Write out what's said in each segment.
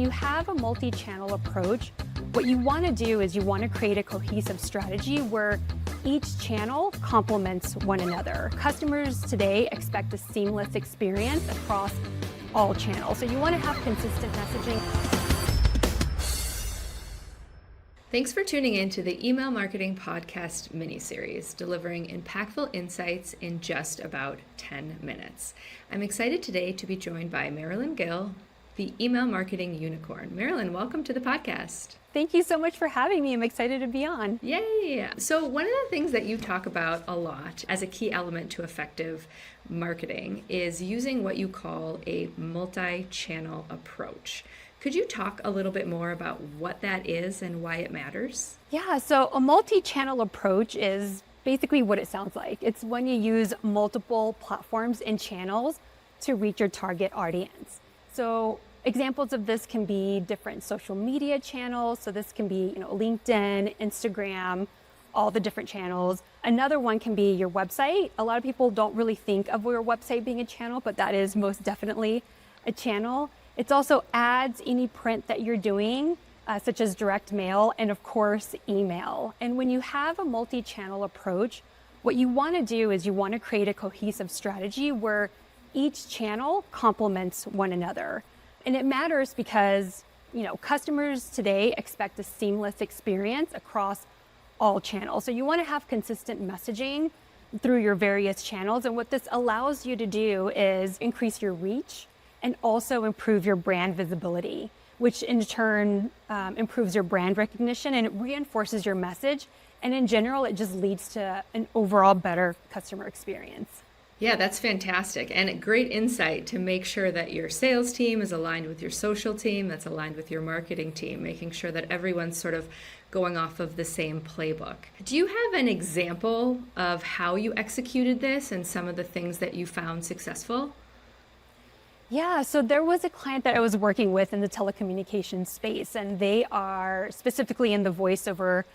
you have a multi-channel approach, what you want to do is you want to create a cohesive strategy where each channel complements one another. Customers today expect a seamless experience across all channels, so you want to have consistent messaging. Thanks for tuning in to the Email Marketing Podcast mini-series, delivering impactful insights in just about 10 minutes. I'm excited today to be joined by Marilyn Gil, the email marketing unicorn. Marilyn, welcome to the podcast. Thank you so much for having me. I'm excited to be on. Yay! So one of the things that you talk about a lot as a key element to effective marketing is using what you call a multi-channel approach. Could you talk a little bit more about what that is and why it matters? Yeah, so a multi-channel approach is basically what it sounds like. It's when you use multiple platforms and channels to reach your target audience. So examples of this can be different social media channels. So this can be, LinkedIn, Instagram, all the different channels. Another one can be your website. A lot of people don't really think of your website being a channel, but that is most definitely a channel. It's also ads, any print that you're doing, such as direct mail, and of course, email. And when you have a multi-channel approach, what you want to do is you want to create a cohesive strategy where each channel complements one another. And it matters because, customers today expect a seamless experience across all channels. So you want to have consistent messaging through your various channels. And what this allows you to do is increase your reach and also improve your brand visibility, which in turn improves your brand recognition and it reinforces your message. And in general, it just leads to an overall better customer experience. Yeah, that's fantastic. And a great insight to make sure that your sales team is aligned with your social team, that's aligned with your marketing team, making sure that everyone's sort of going off of the same playbook. Do you have an example of how you executed this and some of the things that you found successful? Yeah, so there was a client that I was working with in the telecommunications space, and they are specifically in the voice over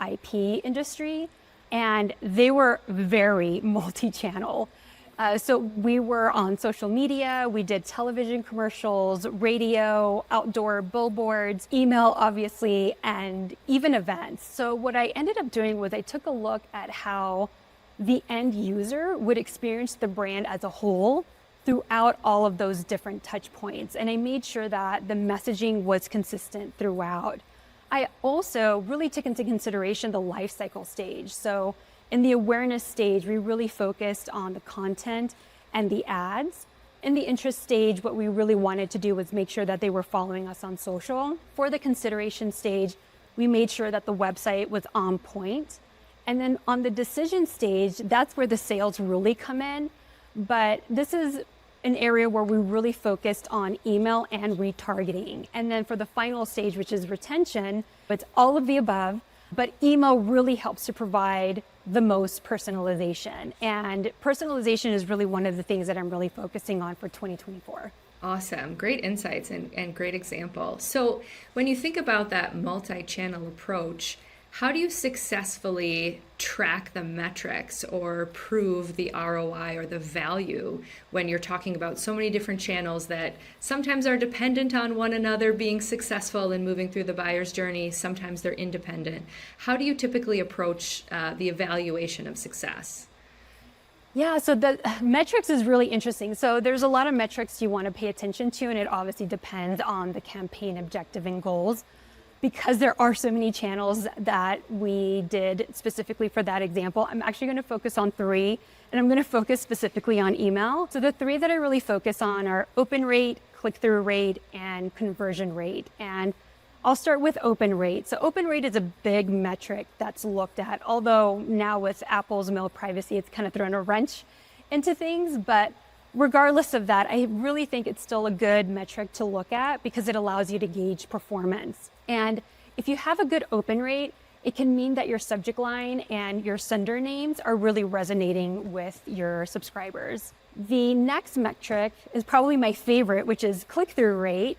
IP industry, and they were very multi-channel. So we were on social media, we did television commercials, radio, outdoor billboards, email, obviously, and even events. So what I ended up doing was I took a look at how the end user would experience the brand as a whole throughout all of those different touch points. And I made sure that the messaging was consistent throughout. I also really took into consideration the life cycle stage. So in the awareness stage, we really focused on the content and the ads. In the interest stage, what we really wanted to do was make sure that they were following us on social. For the consideration stage, we made sure that the website was on point. And then on the decision stage, that's where the sales really come in. But this is an area where we really focused on email and retargeting. And then for the final stage, which is retention, it's all of the above, but email really helps to provide the most personalization. And personalization is really one of the things that I'm really focusing on for 2024. Awesome. Great insights and great example. So when you think about that multi-channel approach, how do you successfully track the metrics or prove the ROI or the value when you're talking about so many different channels that sometimes are dependent on one another being successful and moving through the buyer's journey, sometimes they're independent? How do you typically approach the evaluation of success? Yeah, so the metrics is really interesting. So there's a lot of metrics you want to pay attention to, and it obviously depends on the campaign objective and goals. Because there are so many channels that we did specifically for that example, I'm actually going to focus on 3, and I'm going to focus specifically on email. So the 3 that I really focus on are open rate, click-through rate, and conversion rate. And I'll start with open rate. So open rate is a big metric that's looked at, although now with Apple's mail privacy, it's kind of thrown a wrench into things. But regardless of that, I really think it's still a good metric to look at because it allows you to gauge performance. And if you have a good open rate, it can mean that your subject line and your sender names are really resonating with your subscribers. The next metric is probably my favorite, which is click-through rate.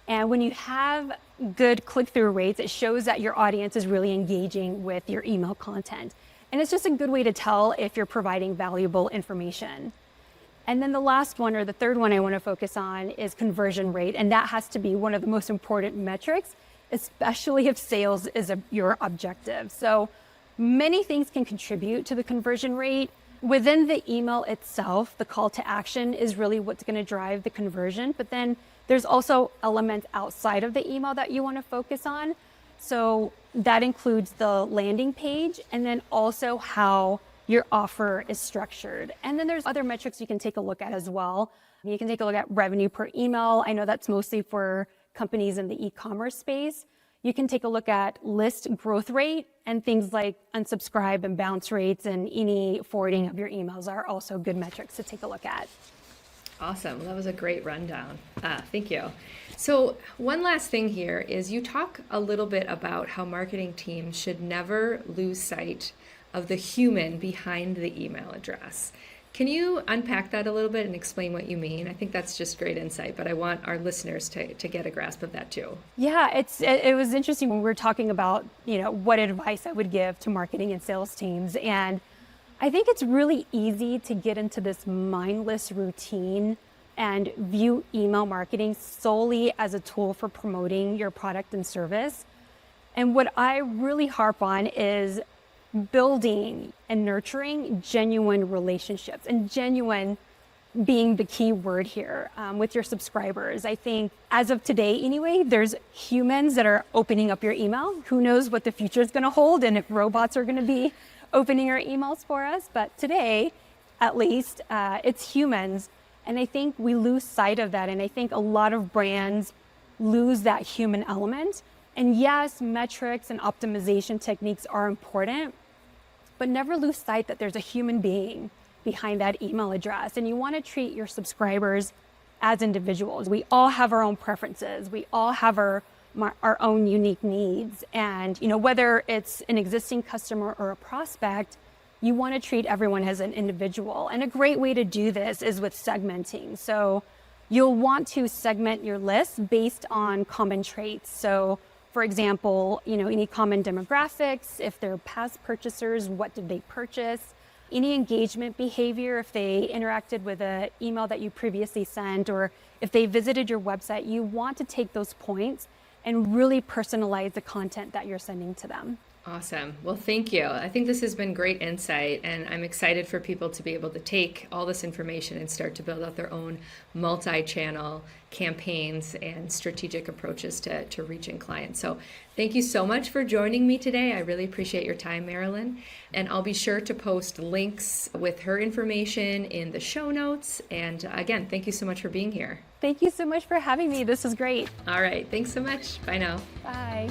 And when you have good click-through rates, it shows that your audience is really engaging with your email content. And it's just a good way to tell if you're providing valuable information. And then the last one, or the third one I want to focus on, is conversion rate. And that has to be one of the most important metrics, especially if sales is your objective. So many things can contribute to the conversion rate. Within the email itself, the call to action is really what's going to drive the conversion. But then there's also elements outside of the email that you want to focus on. So that includes the landing page, and then also how your offer is structured. And then there's other metrics you can take a look at as well. You can take a look at revenue per email. I know that's mostly for companies in the e-commerce space. You can take a look at list growth rate, and things like unsubscribe and bounce rates and any forwarding of your emails are also good metrics to take a look at. Awesome. Well, that was a great rundown. Thank you. So one last thing here is you talk a little bit about how marketing teams should never lose sight of the human behind the email address. Can you unpack that a little bit and explain what you mean? I think that's just great insight, but I want our listeners to get a grasp of that too. Yeah, it was interesting when we were talking about, what advice I would give to marketing and sales teams. And I think it's really easy to get into this mindless routine and view email marketing solely as a tool for promoting your product and service. And what I really harp on is building and nurturing genuine relationships, and genuine being the key word here with your subscribers. I think as of today anyway, there's humans that are opening up your email. Who knows what the future is going to hold and if robots are going to be opening our emails for us. But today, at least, it's humans. And I think we lose sight of that. And I think a lot of brands lose that human element. And yes, metrics and optimization techniques are important, but never lose sight that there's a human being behind that email address. And you want to treat your subscribers as individuals. We all have our own preferences. We all have our own unique needs. And, whether it's an existing customer or a prospect, you want to treat everyone as an individual. And a great way to do this is with segmenting. So you'll want to segment your list based on common traits. So for example, any common demographics, if they're past purchasers, what did they purchase? Any engagement behavior, if they interacted with an email that you previously sent, or if they visited your website, you want to take those points and really personalize the content that you're sending to them. Awesome. Well, thank you. I think this has been great insight, and I'm excited for people to be able to take all this information and start to build out their own multi-channel campaigns and strategic approaches to reaching clients. So thank you so much for joining me today. I really appreciate your time, Marilyn. And I'll be sure to post links with her information in the show notes. And again, thank you so much for being here. Thank you so much for having me. This was great. All right. Thanks so much. Bye now. Bye.